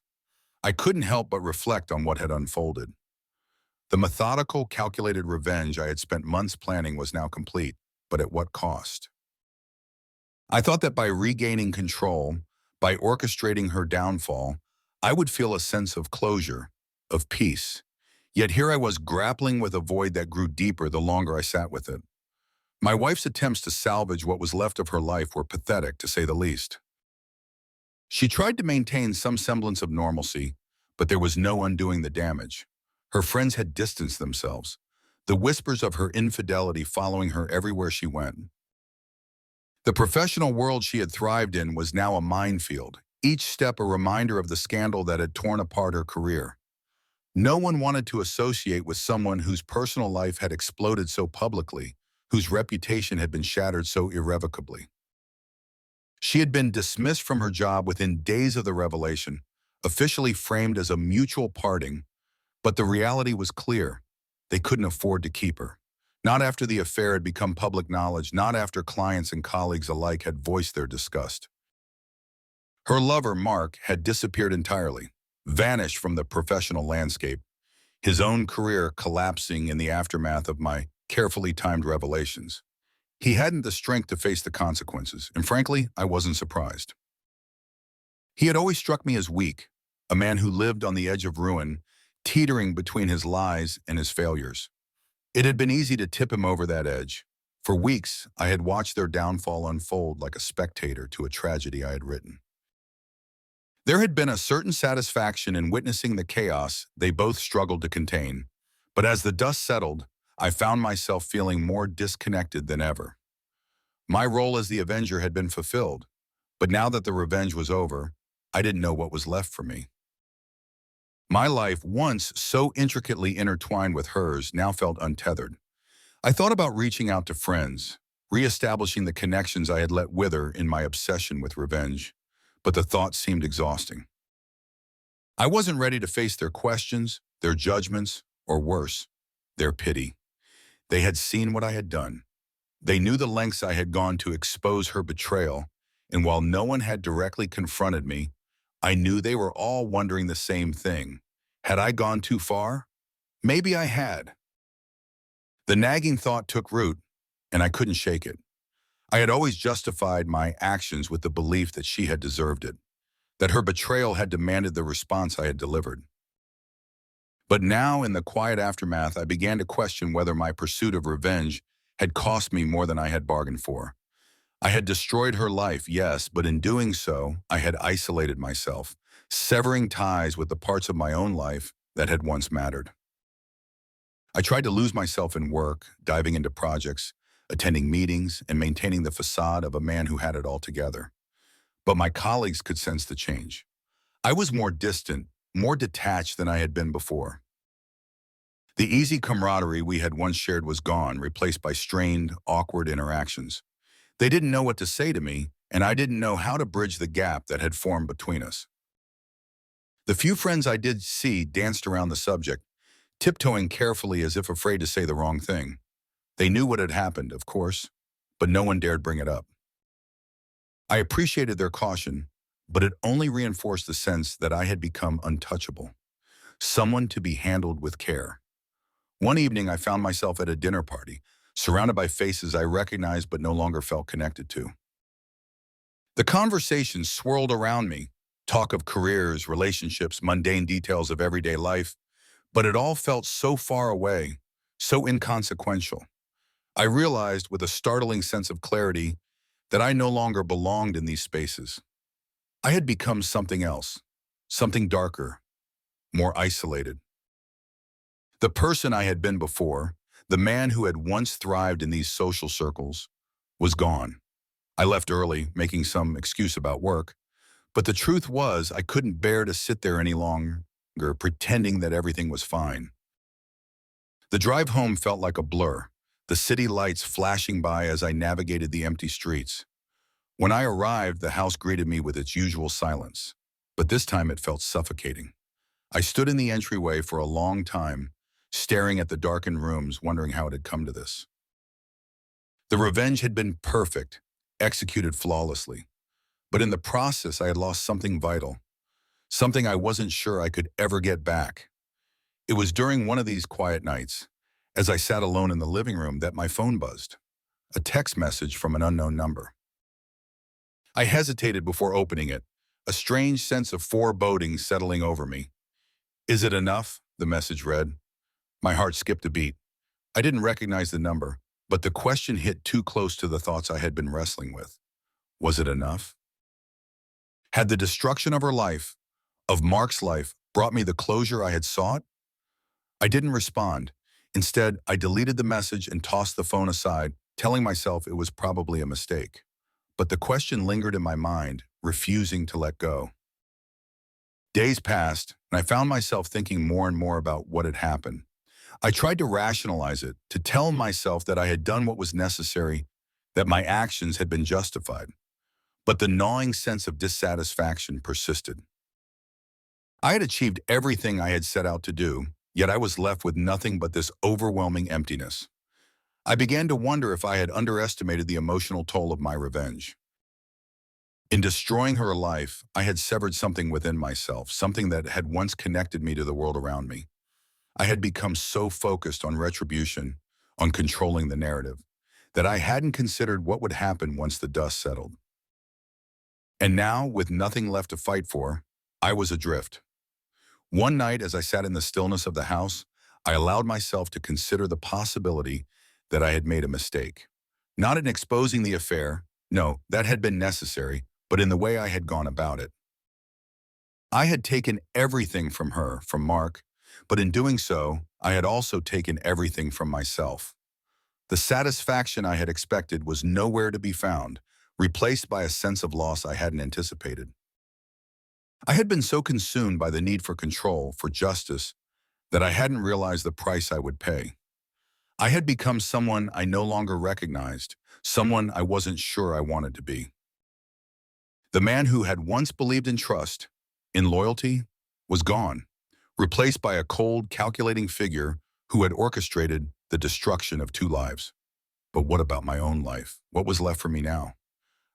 I couldn't help but reflect on what had unfolded. The methodical, calculated revenge I had spent months planning was now complete, but at what cost? I thought that by regaining control, by orchestrating her downfall, I would feel a sense of closure, of peace. Yet here I was grappling with a void that grew deeper the longer I sat with it. My wife's attempts to salvage what was left of her life were pathetic, to say the least. She tried to maintain some semblance of normalcy, but there was no undoing the damage. Her friends had distanced themselves, the whispers of her infidelity following her everywhere she went. The professional world she had thrived in was now a minefield, each step a reminder of the scandal that had torn apart her career. No one wanted to associate with someone whose personal life had exploded so publicly, whose reputation had been shattered so irrevocably. She had been dismissed from her job within days of the revelation, officially framed as a mutual parting, but the reality was clear. They couldn't afford to keep her. Not after the affair had become public knowledge, not after clients and colleagues alike had voiced their disgust. Her lover, Mark, had disappeared entirely, vanished from the professional landscape, his own career collapsing in the aftermath of my carefully timed revelations. He hadn't the strength to face the consequences, and frankly, I wasn't surprised. He had always struck me as weak, a man who lived on the edge of ruin, teetering between his lies and his failures. It had been easy to tip him over that edge. For weeks, I had watched their downfall unfold like a spectator to a tragedy I had written. There had been a certain satisfaction in witnessing the chaos they both struggled to contain, but as the dust settled, I found myself feeling more disconnected than ever. My role as the Avenger had been fulfilled, but now that the revenge was over, I didn't know what was left for me. My life, once so intricately intertwined with hers, now felt untethered. I thought about reaching out to friends, reestablishing the connections I had let wither in my obsession with revenge, but the thought seemed exhausting. I wasn't ready to face their questions, their judgments, or worse, their pity. They had seen what I had done. They knew the lengths I had gone to expose her betrayal, and while no one had directly confronted me, I knew they were all wondering the same thing. Had I gone too far? Maybe I had. The nagging thought took root, and I couldn't shake it. I had always justified my actions with the belief that she had deserved it, that her betrayal had demanded the response I had delivered. But now, in the quiet aftermath, I began to question whether my pursuit of revenge had cost me more than I had bargained for. I had destroyed her life, yes, but in doing so, I had isolated myself, severing ties with the parts of my own life that had once mattered. I tried to lose myself in work, diving into projects, attending meetings, and maintaining the facade of a man who had it all together. But my colleagues could sense the change. I was more distant, more detached than I had been before. The easy camaraderie we had once shared was gone, replaced by strained, awkward interactions. They didn't know what to say to me, and I didn't know how to bridge the gap that had formed between us. The few friends I did see danced around the subject, tiptoeing carefully as if afraid to say the wrong thing. They knew what had happened, of course, but no one dared bring it up. I appreciated their caution, but it only reinforced the sense that I had become untouchable, someone to be handled with care. One evening, I found myself at a dinner party, surrounded by faces I recognized but no longer felt connected to. The conversation swirled around me, talk of careers, relationships, mundane details of everyday life, but it all felt so far away, so inconsequential. I realized with a startling sense of clarity that I no longer belonged in these spaces. I had become something else, something darker, more isolated. The person I had been before, the man who had once thrived in these social circles, was gone. I left early, making some excuse about work, but the truth was I couldn't bear to sit there any longer, pretending that everything was fine. The drive home felt like a blur, the city lights flashing by as I navigated the empty streets. When I arrived, the house greeted me with its usual silence, but this time it felt suffocating. I stood in the entryway for a long time, staring at the darkened rooms, wondering how it had come to this. The revenge had been perfect, executed flawlessly, but in the process I had lost something vital, something I wasn't sure I could ever get back. It was during one of these quiet nights, as I sat alone in the living room, that my phone buzzed, a text message from an unknown number. I hesitated before opening it, a strange sense of foreboding settling over me. "Is it enough?" the message read. My heart skipped a beat. I didn't recognize the number, but the question hit too close to the thoughts I had been wrestling with. Was it enough? Had the destruction of her life, of Mark's life, brought me the closure I had sought? I didn't respond. Instead, I deleted the message and tossed the phone aside, telling myself it was probably a mistake. But the question lingered in my mind, refusing to let go. Days passed, and I found myself thinking more and more about what had happened. I tried to rationalize it, to tell myself that I had done what was necessary, that my actions had been justified. But the gnawing sense of dissatisfaction persisted. I had achieved everything I had set out to do, yet I was left with nothing but this overwhelming emptiness. I began to wonder if I had underestimated the emotional toll of my revenge. In destroying her life, I had severed something within myself, something that had once connected me to the world around me. I had become so focused on retribution, on controlling the narrative, that I hadn't considered what would happen once the dust settled. And now, with nothing left to fight for, I was adrift. One night, as I sat in the stillness of the house, I allowed myself to consider the possibility that I had made a mistake. Not in exposing the affair, no, that had been necessary, but in the way I had gone about it. I had taken everything from her, from Mark, but in doing so, I had also taken everything from myself. The satisfaction I had expected was nowhere to be found, replaced by a sense of loss I hadn't anticipated. I had been so consumed by the need for control, for justice, that I hadn't realized the price I would pay. I had become someone I no longer recognized, someone I wasn't sure I wanted to be. The man who had once believed in trust, in loyalty, was gone, replaced by a cold, calculating figure who had orchestrated the destruction of two lives. But what about my own life? What was left for me now?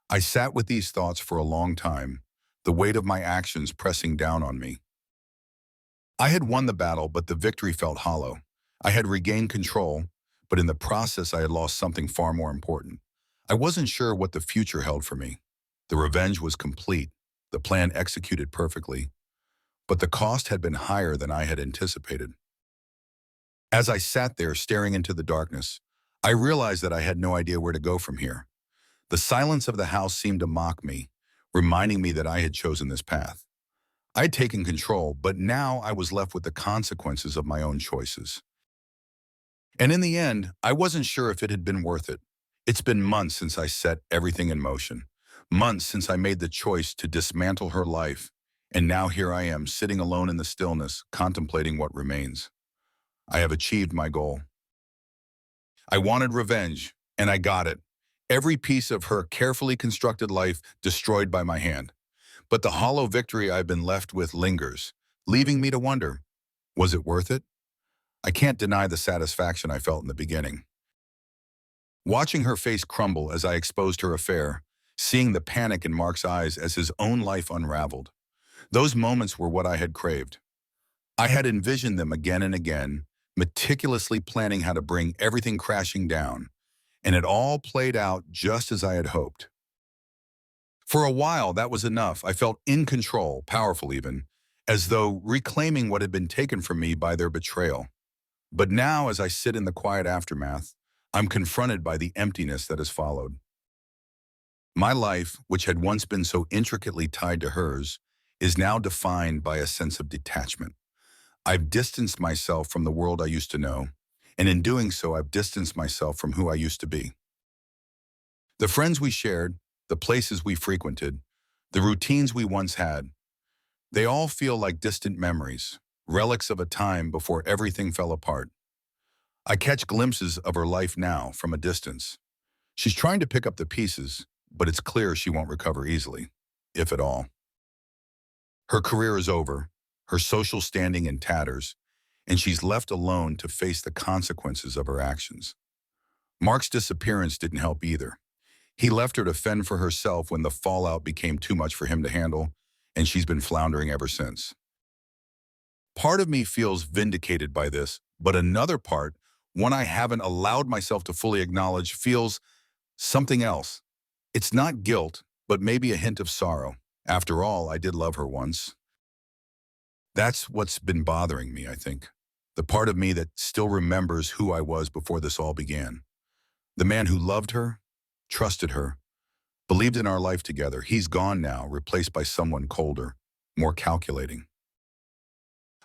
I sat with these thoughts for a long time, the weight of my actions pressing down on me. I had won the battle, but the victory felt hollow. I had regained control, but in the process I had lost something far more important. I wasn't sure what the future held for me. The revenge was complete, the plan executed perfectly, but the cost had been higher than I had anticipated. As I sat there staring into the darkness, I realized that I had no idea where to go from here. The silence of the house seemed to mock me, reminding me that I had chosen this path. I'd taken control, but now I was left with the consequences of my own choices. And in the end, I wasn't sure if it had been worth it. It's been months since I set everything in motion. Months since I made the choice to dismantle her life. And now here I am, sitting alone in the stillness, contemplating what remains. I have achieved my goal. I wanted revenge, and I got it. Every piece of her carefully constructed life destroyed by my hand. But the hollow victory I've been left with lingers, leaving me to wonder, was it worth it? I can't deny the satisfaction I felt in the beginning. Watching her face crumble as I exposed her affair, seeing the panic in Mark's eyes as his own life unraveled, those moments were what I had craved. I had envisioned them again and again, meticulously planning how to bring everything crashing down, and it all played out just as I had hoped. For a while, that was enough. I felt in control, powerful even, as though reclaiming what had been taken from me by their betrayal. But now, as I sit in the quiet aftermath, I'm confronted by the emptiness that has followed. My life, which had once been so intricately tied to hers, is now defined by a sense of detachment. I've distanced myself from the world I used to know, and in doing so, I've distanced myself from who I used to be. The friends we shared, the places we frequented, the routines we once had, they all feel like distant memories, relics of a time before everything fell apart. I catch glimpses of her life now from a distance. She's trying to pick up the pieces, but it's clear she won't recover easily, if at all. Her career is over, her social standing in tatters, and she's left alone to face the consequences of her actions. Mark's disappearance didn't help either. He left her to fend for herself when the fallout became too much for him to handle, and she's been floundering ever since. Part of me feels vindicated by this, but another part, one I haven't allowed myself to fully acknowledge, feels something else. It's not guilt, but maybe a hint of sorrow. After all, I did love her once. That's what's been bothering me, I think. The part of me that still remembers who I was before this all began. The man who loved her, trusted her, believed in our life together. He's gone now, replaced by someone colder, more calculating.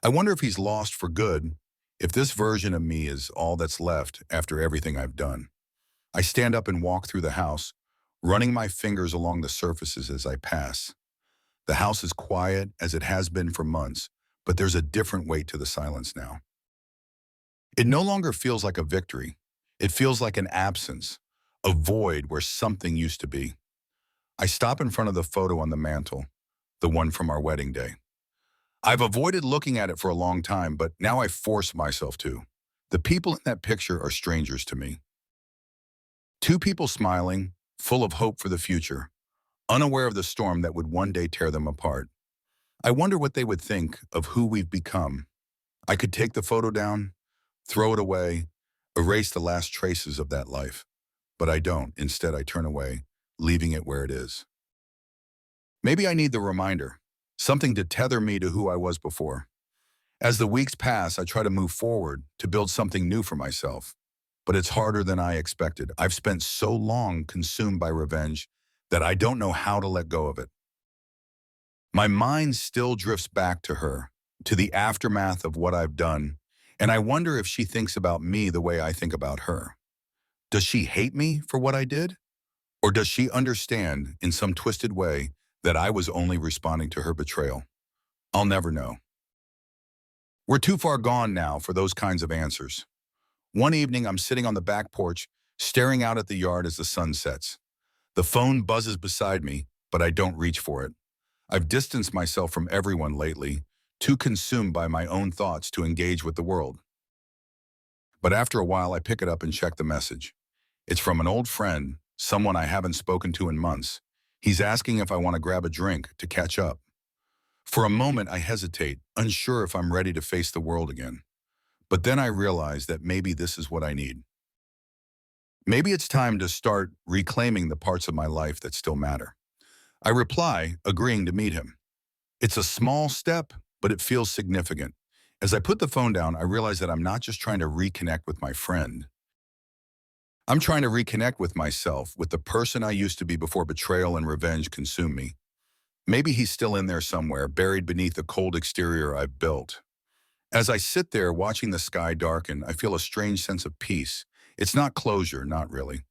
I wonder if he's lost for good, if this version of me is all that's left after everything I've done. I stand up and walk through the house, running my fingers along the surfaces as I pass. The house is quiet as it has been for months, but there's a different weight to the silence now. It no longer feels like a victory. It feels like an absence, a void where something used to be. I stop in front of the photo on the mantle, the one from our wedding day. I've avoided looking at it for a long time, but now I force myself to. The people in that picture are strangers to me. Two people smiling, full of hope for the future, unaware of the storm that would one day tear them apart. I wonder what they would think of who we've become. I could take the photo down, throw it away, erase the last traces of that life. But I don't. Instead, I turn away, leaving it where it is. Maybe I need the reminder, something to tether me to who I was before. As the weeks pass, I try to move forward, to build something new for myself. But it's harder than I expected. I've spent so long consumed by revenge that I don't know how to let go of it. My mind still drifts back to her, to the aftermath of what I've done, and I wonder if she thinks about me the way I think about her. Does she hate me for what I did? Or does she understand, in some twisted way, that I was only responding to her betrayal? I'll never know. We're too far gone now for those kinds of answers. One evening, I'm sitting on the back porch, staring out at the yard as the sun sets. The phone buzzes beside me, but I don't reach for it. I've distanced myself from everyone lately, too consumed by my own thoughts to engage with the world. But after a while, I pick it up and check the message. It's from an old friend, someone I haven't spoken to in months. He's asking if I want to grab a drink to catch up. For a moment, I hesitate, unsure if I'm ready to face the world again. But then I realize that maybe this is what I need. Maybe it's time to start reclaiming the parts of my life that still matter. I reply, agreeing to meet him. It's a small step, but it feels significant. As I put the phone down, I realize that I'm not just trying to reconnect with my friend. I'm trying to reconnect with myself, with the person I used to be before betrayal and revenge consumed me. Maybe he's still in there somewhere, buried beneath the cold exterior I've built. As I sit there watching the sky darken, I feel a strange sense of peace. It's not closure, not really.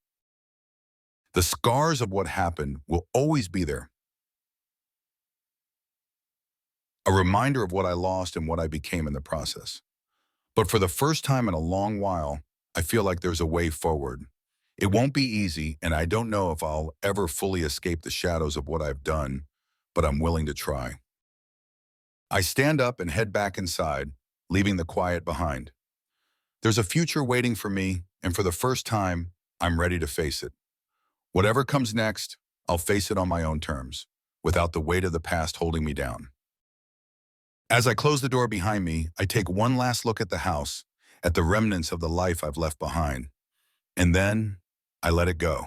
The scars of what happened will always be there. A reminder of what I lost and what I became in the process. But for the first time in a long while, I feel like there's a way forward. It won't be easy, and I don't know if I'll ever fully escape the shadows of what I've done, but I'm willing to try. I stand up and head back inside, leaving the quiet behind. There's a future waiting for me, and for the first time, I'm ready to face it. Whatever comes next, I'll face it on my own terms, without the weight of the past holding me down. As I close the door behind me, I take one last look at the house, at the remnants of the life I've left behind, and then I let it go.